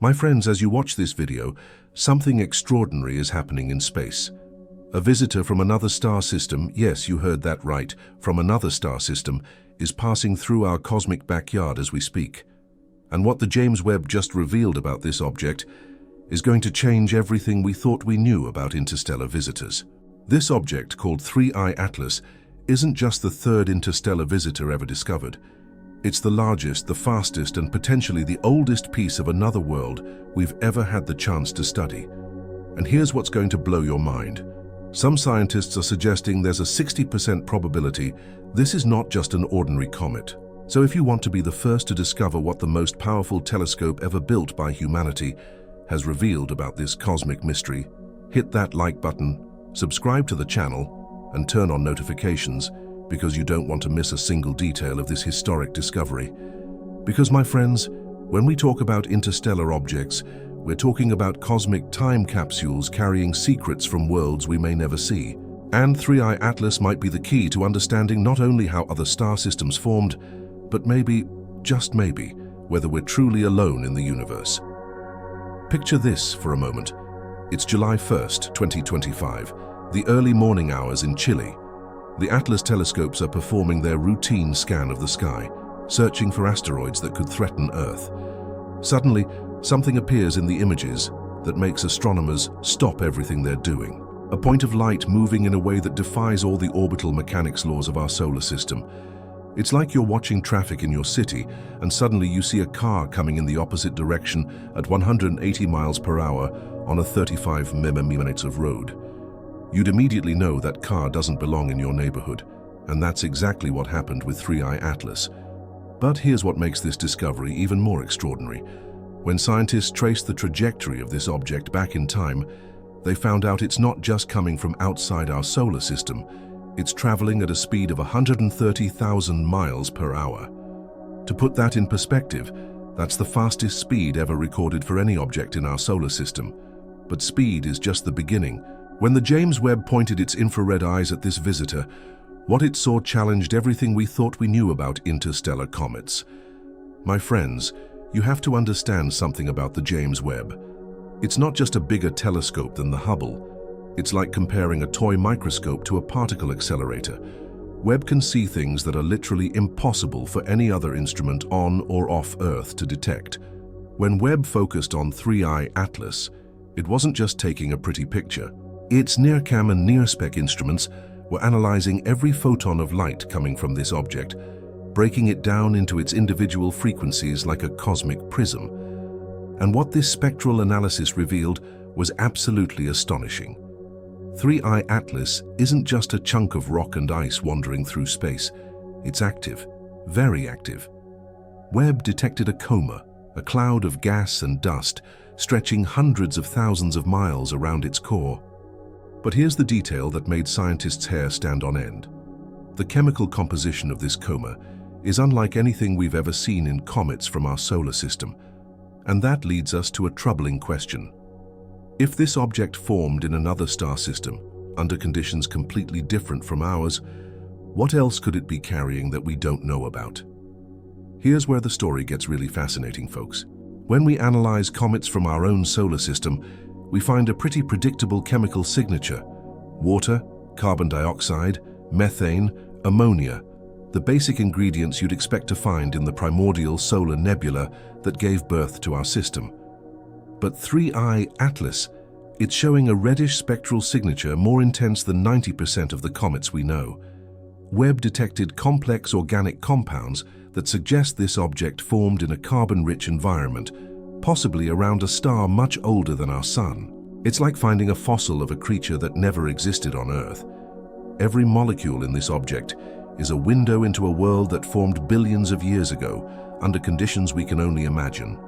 My friends, as you watch this video, something extraordinary is happening in space. A visitor from another star system, yes, you heard that right, from another star system, is passing through our cosmic backyard as we speak. And what the James Webb just revealed about this object is going to change everything we thought we knew about interstellar visitors. This object, called 3I Atlas, isn't just the third interstellar visitor ever discovered. It's the largest, the fastest, and potentially the oldest piece of another world we've ever had the chance to study. And here's what's going to blow your mind. Some scientists are suggesting there's a 60% probability this is not just an ordinary comet. So if you want to be the first to discover what the most powerful telescope ever built by humanity has revealed about this cosmic mystery, hit that like button, subscribe to the channel, and turn on notifications, because you don't want to miss a single detail of this historic discovery. Because, my friends, when we talk about interstellar objects, we're talking about cosmic time capsules carrying secrets from worlds we may never see. And 3I Atlas might be the key to understanding not only how other star systems formed, but maybe, just maybe, whether we're truly alone in the universe. Picture this for a moment. It's July 1st, 2025, the early morning hours in Chile. The Atlas telescopes are performing their routine scan of the sky, searching for asteroids that could threaten Earth. Suddenly, something appears in the images that makes astronomers stop everything they're doing. A point of light moving in a way that defies all the orbital mechanics laws of our solar system. It's like you're watching traffic in your city, and suddenly you see a car coming in the opposite direction at 180 miles per hour on a 35 minutes of road. You'd immediately know that car doesn't belong in your neighborhood, and that's exactly what happened with 3I Atlas. But here's what makes this discovery even more extraordinary. When scientists traced the trajectory of this object back in time, they found out it's not just coming from outside our solar system, it's traveling at a speed of 130,000 miles per hour. To put that in perspective, that's the fastest speed ever recorded for any object in our solar system. But speed is just the beginning. When the James Webb pointed its infrared eyes at this visitor, what it saw challenged everything we thought we knew about interstellar comets. My friends, you have to understand something about the James Webb. It's not just a bigger telescope than the Hubble. It's like comparing a toy microscope to a particle accelerator. Webb can see things that are literally impossible for any other instrument on or off Earth to detect. When Webb focused on 3I Atlas, it wasn't just taking a pretty picture. Its NIRCam and NIRSpec instruments were analyzing every photon of light coming from this object, breaking it down into its individual frequencies like a cosmic prism. And what this spectral analysis revealed was absolutely astonishing. 3I Atlas isn't just a chunk of rock and ice wandering through space. It's active, very active. Webb detected a coma, a cloud of gas and dust, stretching hundreds of thousands of miles around its core. But here's the detail that made scientists' hair stand on end. The chemical composition of this coma is unlike anything we've ever seen in comets from our solar system. And that leads us to a troubling question. If this object formed in another star system, under conditions completely different from ours, what else could it be carrying that we don't know about? Here's where the story gets really fascinating, folks. When we analyze comets from our own solar system, we find a pretty predictable chemical signature: water, carbon dioxide, methane, ammonia, the basic ingredients you'd expect to find in the primordial solar nebula that gave birth to our system. But 3I Atlas, it's showing a reddish spectral signature more intense than 90% of the comets we know. Webb detected complex organic compounds that suggest this object formed in a carbon-rich environment, possibly around a star much older than our Sun. It's like finding a fossil of a creature that never existed on Earth. Every molecule in this object is a window into a world that formed billions of years ago, under conditions we can only imagine.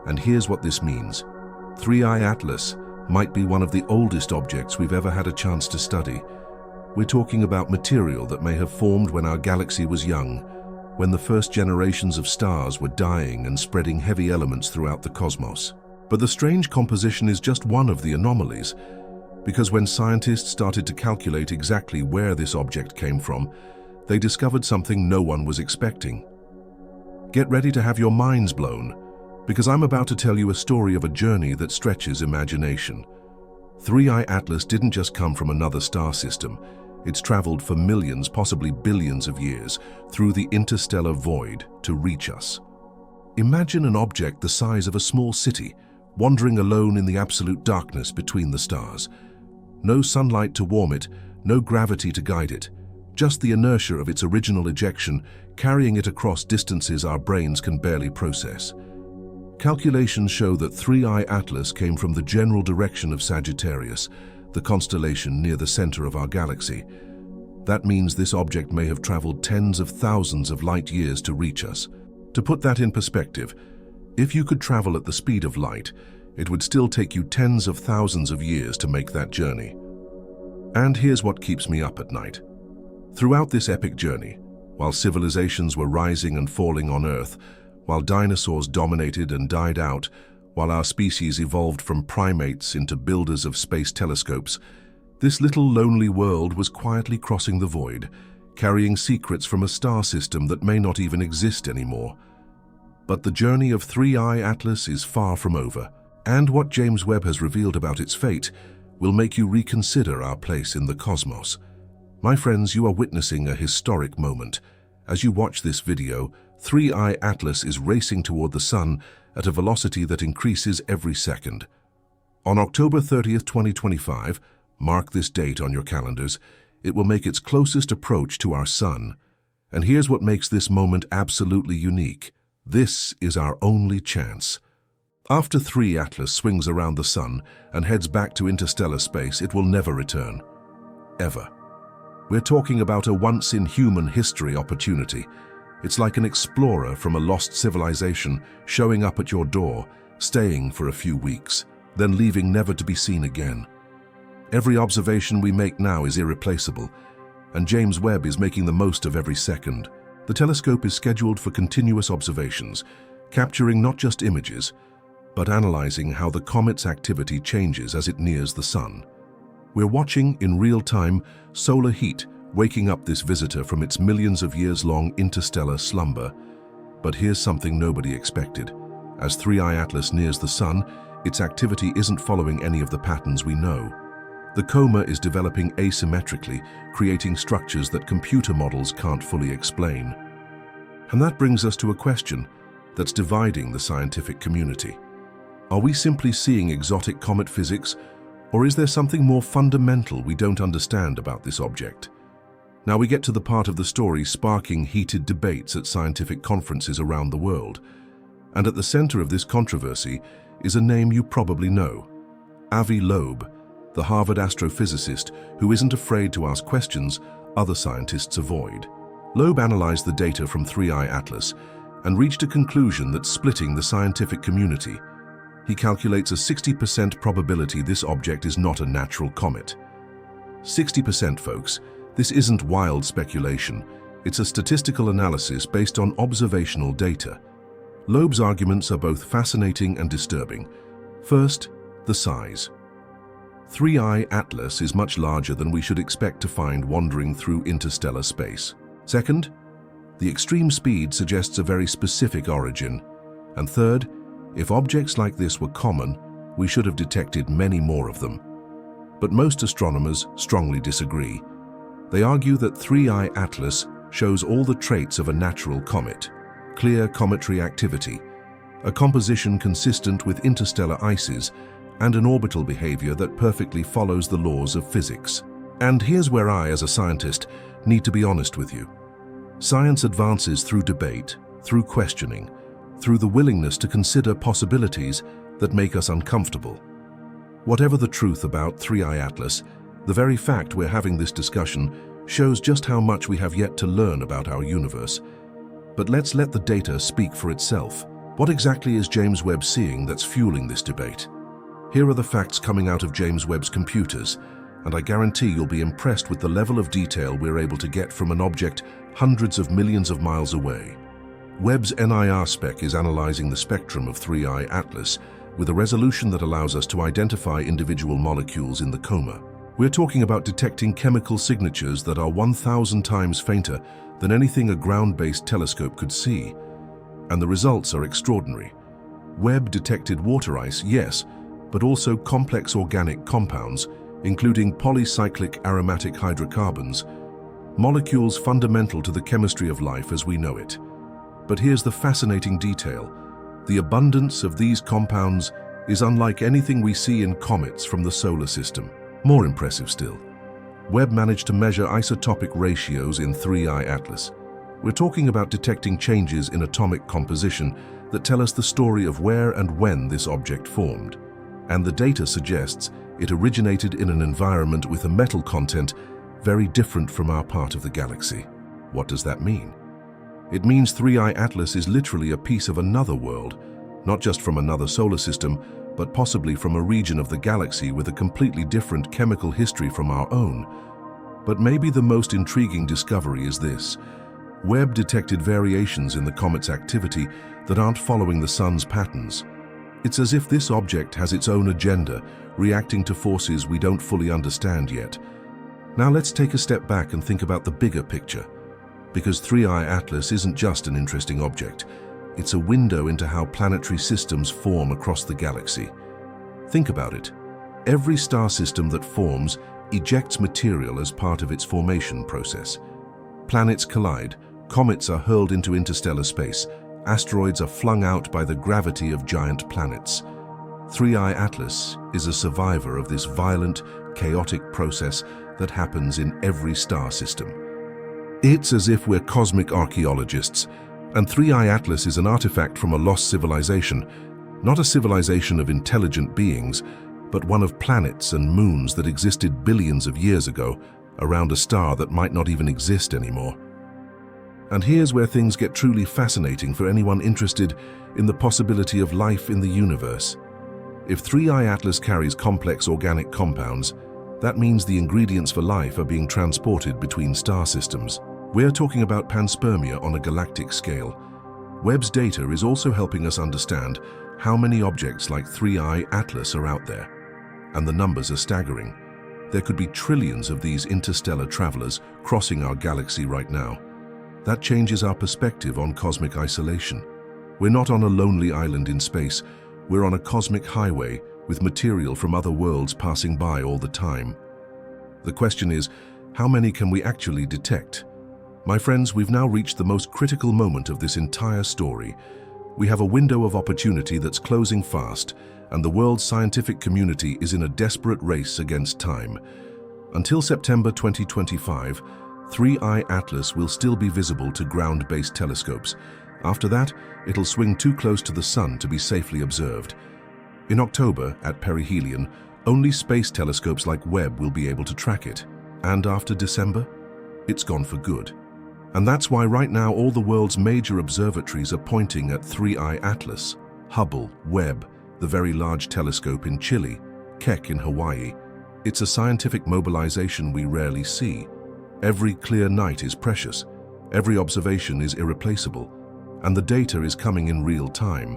And here's what this means. 3I Atlas might be one of the oldest objects we've ever had a chance to study. We're talking about material that may have formed when our galaxy was young, when the first generations of stars were dying and spreading heavy elements throughout the cosmos. But the strange composition is just one of the anomalies, because when scientists started to calculate exactly where this object came from, they discovered something no one was expecting. Get ready to have your minds blown. Because I'm about to tell you a story of a journey that stretches imagination. 3i Atlas didn't just come from another star system. It's traveled for millions, possibly billions of years, through the interstellar void to reach us. Imagine an object the size of a small city, wandering alone in the absolute darkness between the stars. No sunlight to warm it, no gravity to guide it, just the inertia of its original ejection carrying it across distances our brains can barely process. Calculations show that 3i Atlas came from the general direction of Sagittarius, the constellation near the center of our galaxy. That means this object may have traveled tens of thousands of light years to reach us. To put that in perspective, if you could travel at the speed of light, it would still take you tens of thousands of years to make that journey. And here's what keeps me up at night. Throughout this epic journey, while civilizations were rising and falling on Earth, while dinosaurs dominated and died out, while our species evolved from primates into builders of space telescopes, this little lonely world was quietly crossing the void, carrying secrets from a star system that may not even exist anymore. But the journey of 3i Atlas is far from over, and what James Webb has revealed about its fate will make you reconsider our place in the cosmos. My friends, you are witnessing a historic moment. As you watch this video, 3i Atlas is racing toward the Sun at a velocity that increases every second. On October 30th, 2025, mark this date on your calendars, it will make its closest approach to our Sun. And here's what makes this moment absolutely unique. This is our only chance. After 3 Atlas swings around the Sun and heads back to interstellar space, it will never return. Ever. We're talking about a once-in-human-history opportunity. It's like an explorer from a lost civilization showing up at your door, staying for a few weeks, then leaving never to be seen again. Every observation we make now is irreplaceable, and James Webb is making the most of every second. The telescope is scheduled for continuous observations, capturing not just images, but analyzing how the comet's activity changes as it nears the Sun. We're watching, in real time, solar heat waking up this visitor from its millions of years-long interstellar slumber. But here's something nobody expected. As 3i Atlas nears the Sun, its activity isn't following any of the patterns we know. The comet is developing asymmetrically, creating structures that computer models can't fully explain. And that brings us to a question that's dividing the scientific community. Are we simply seeing exotic comet physics, or is there something more fundamental we don't understand about this object? Now we get to the part of the story sparking heated debates at scientific conferences around the world. And at the center of this controversy is a name you probably know. Avi Loeb, the Harvard astrophysicist who isn't afraid to ask questions other scientists avoid. Loeb analyzed the data from 3i Atlas and reached a conclusion that's splitting the scientific community. He calculates a 60% probability this object is not a natural comet. 60%, folks. This isn't wild speculation. It's a statistical analysis based on observational data. Loeb's arguments are both fascinating and disturbing. First, the size. 3i Atlas is much larger than we should expect to find wandering through interstellar space. Second, the extreme speed suggests a very specific origin. And third, if objects like this were common, we should have detected many more of them. But most astronomers strongly disagree. They argue that 3i Atlas shows all the traits of a natural comet: clear cometary activity, a composition consistent with interstellar ices, and an orbital behavior that perfectly follows the laws of physics. And here's where I, as a scientist, need to be honest with you. Science advances through debate, through questioning, through the willingness to consider possibilities that make us uncomfortable. Whatever the truth about 3i Atlas, the very fact we're having this discussion shows just how much we have yet to learn about our universe. But let's let the data speak for itself. What exactly is James Webb seeing that's fueling this debate? Here are the facts coming out of James Webb's computers, and I guarantee you'll be impressed with the level of detail we're able to get from an object hundreds of millions of miles away. Webb's NIR spec is analyzing the spectrum of 3i Atlas with a resolution that allows us to identify individual molecules in the coma. We're talking about detecting chemical signatures that are 1,000 times fainter than anything a ground-based telescope could see. And the results are extraordinary. Webb detected water ice, yes, but also complex organic compounds, including polycyclic aromatic hydrocarbons, molecules fundamental to the chemistry of life as we know it. But here's the fascinating detail. The abundance of these compounds is unlike anything we see in comets from the solar system. More impressive still, Webb managed to measure isotopic ratios in 3I Atlas. We're talking about detecting changes in atomic composition that tell us the story of where and when this object formed. And the data suggests it originated in an environment with a metal content very different from our part of the galaxy. What does that mean? It means 3I Atlas is literally a piece of another world, not just from another solar system, but possibly from a region of the galaxy with a completely different chemical history from our own. But maybe the most intriguing discovery is this. Webb detected variations in the comet's activity that aren't following the sun's patterns. It's as if this object has its own agenda, reacting to forces we don't fully understand yet. Now let's take a step back and think about the bigger picture. Because 3I Atlas isn't just an interesting object, it's a window into how planetary systems form across the galaxy. Think about it. Every star system that forms ejects material as part of its formation process. Planets collide, comets are hurled into interstellar space, asteroids are flung out by the gravity of giant planets. 3I Atlas is a survivor of this violent, chaotic process that happens in every star system. It's as if we're cosmic archaeologists, and 3I Atlas is an artifact from a lost civilization, not a civilization of intelligent beings, but one of planets and moons that existed billions of years ago around a star that might not even exist anymore. And here's where things get truly fascinating for anyone interested in the possibility of life in the universe. If 3I Atlas carries complex organic compounds, that means the ingredients for life are being transported between star systems. We're talking about panspermia on a galactic scale. Webb's data is also helping us understand how many objects like 3I Atlas are out there. And the numbers are staggering. There could be trillions of these interstellar travelers crossing our galaxy right now. That changes our perspective on cosmic isolation. We're not on a lonely island in space. We're on a cosmic highway with material from other worlds passing by all the time. The question is, how many can we actually detect? My friends, we've now reached the most critical moment of this entire story. We have a window of opportunity that's closing fast, and the world's scientific community is in a desperate race against time. Until September 2025, 3I Atlas will still be visible to ground-based telescopes. After that, it'll swing too close to the sun to be safely observed. In October, at perihelion, only space telescopes like Webb will be able to track it. And after December, it's gone for good. And that's why right now all the world's major observatories are pointing at 3I Atlas, Hubble, Webb, the Very Large Telescope in Chile, Keck in Hawaii. It's a scientific mobilization we rarely see. Every clear night is precious, every observation is irreplaceable, and the data is coming in real time.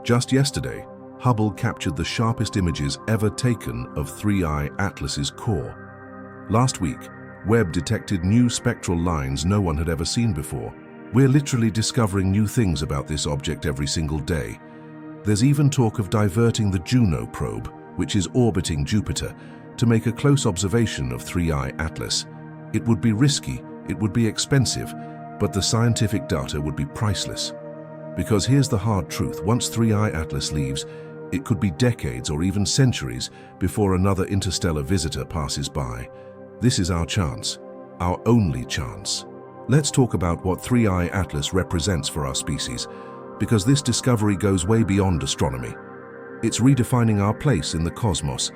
Just yesterday, Hubble captured the sharpest images ever taken of 3I Atlas's core. Last week, Webb detected new spectral lines no one had ever seen before. We're literally discovering new things about this object every single day. There's even talk of diverting the Juno probe, which is orbiting Jupiter, to make a close observation of 3I Atlas. It would be risky, it would be expensive, but the scientific data would be priceless. Because here's the hard truth, once 3I Atlas leaves, it could be decades or even centuries before another interstellar visitor passes by. This is our chance, our only chance. Let's talk about what 3I Atlas represents for our species, because this discovery goes way beyond astronomy. It's redefining our place in the cosmos.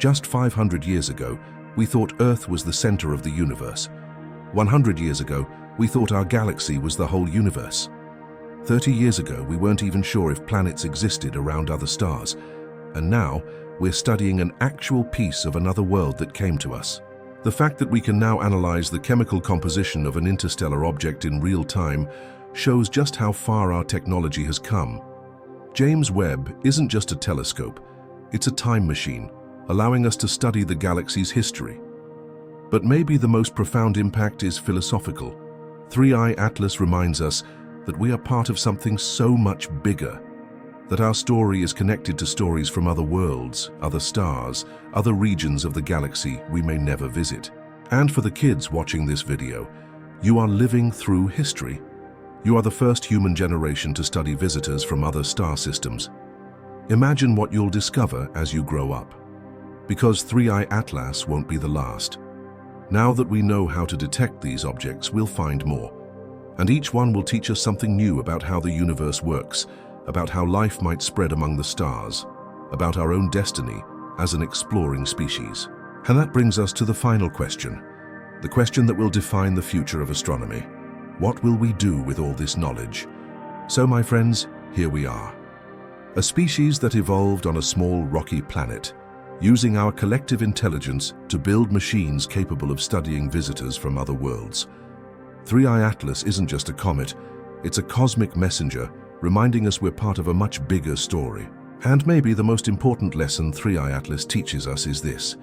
Just 500 years ago, we thought Earth was the center of the universe. 100 years ago, we thought our galaxy was the whole universe. 30 years ago, we weren't even sure if planets existed around other stars. And now, we're studying an actual piece of another world that came to us. The fact that we can now analyze the chemical composition of an interstellar object in real time shows just how far our technology has come. James Webb isn't just a telescope, it's a time machine, allowing us to study the galaxy's history. But maybe the most profound impact is philosophical. 3I Atlas reminds us that we are part of something so much bigger. that our story is connected to stories from other worlds, other stars, other regions of the galaxy we may never visit. And for the kids watching this video, you are living through history. You are the first human generation to study visitors from other star systems. Imagine what you'll discover as you grow up. Because 3i Atlas won't be the last. Now that we know how to detect these objects, we'll find more. And each one will teach us something new about how the universe works, about how life might spread among the stars, about our own destiny as an exploring species. And that brings us to the final question, the question that will define the future of astronomy. What will we do with all this knowledge? So, my friends, here we are. A species that evolved on a small rocky planet, using our collective intelligence to build machines capable of studying visitors from other worlds. 3i Atlas isn't just a comet, it's a cosmic messenger reminding us we're part of a much bigger story. And maybe the most important lesson 3i Atlas teaches us is this.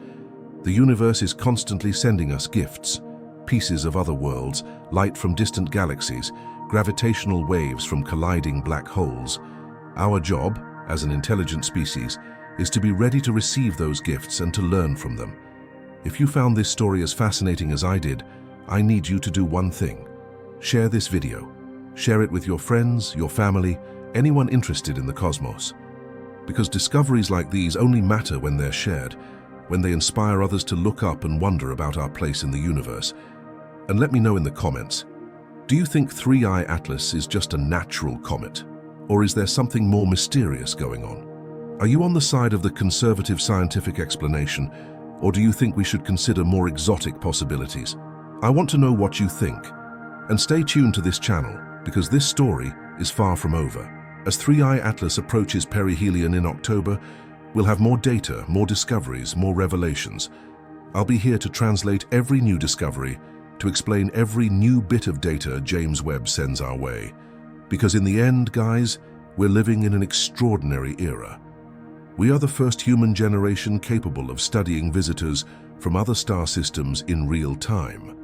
The universe is constantly sending us gifts, pieces of other worlds, light from distant galaxies, gravitational waves from colliding black holes. Our job, as an intelligent species, is to be ready to receive those gifts and to learn from them. If you found this story as fascinating as I did, I need you to do one thing. Share this video. Share it with your friends, your family, anyone interested in the cosmos. Because discoveries like these only matter when they're shared, when they inspire others to look up and wonder about our place in the universe. And let me know in the comments, do you think 3i Atlas is just a natural comet? Or is there something more mysterious going on? Are you on the side of the conservative scientific explanation, or do you think we should consider more exotic possibilities? I want to know what you think. And stay tuned to this channel, because this story is far from over. As 3i Atlas approaches perihelion in October, we'll have more data, more discoveries, more revelations. I'll be here to translate every new discovery, to explain every new bit of data James Webb sends our way. Because in the end, guys, we're living in an extraordinary era. We are the first human generation capable of studying visitors from other star systems in real time.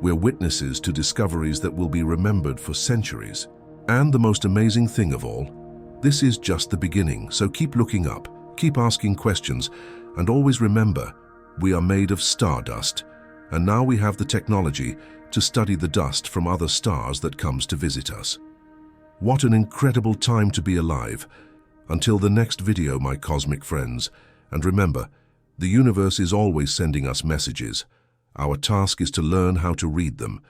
We're witnesses to discoveries that will be remembered for centuries. And the most amazing thing of all, this is just the beginning, so keep looking up, keep asking questions, and always remember, we are made of stardust, and now we have the technology to study the dust from other stars that comes to visit us. What an incredible time to be alive. Until the next video, my cosmic friends, and remember, the universe is always sending us messages. Our task is to learn how to read them,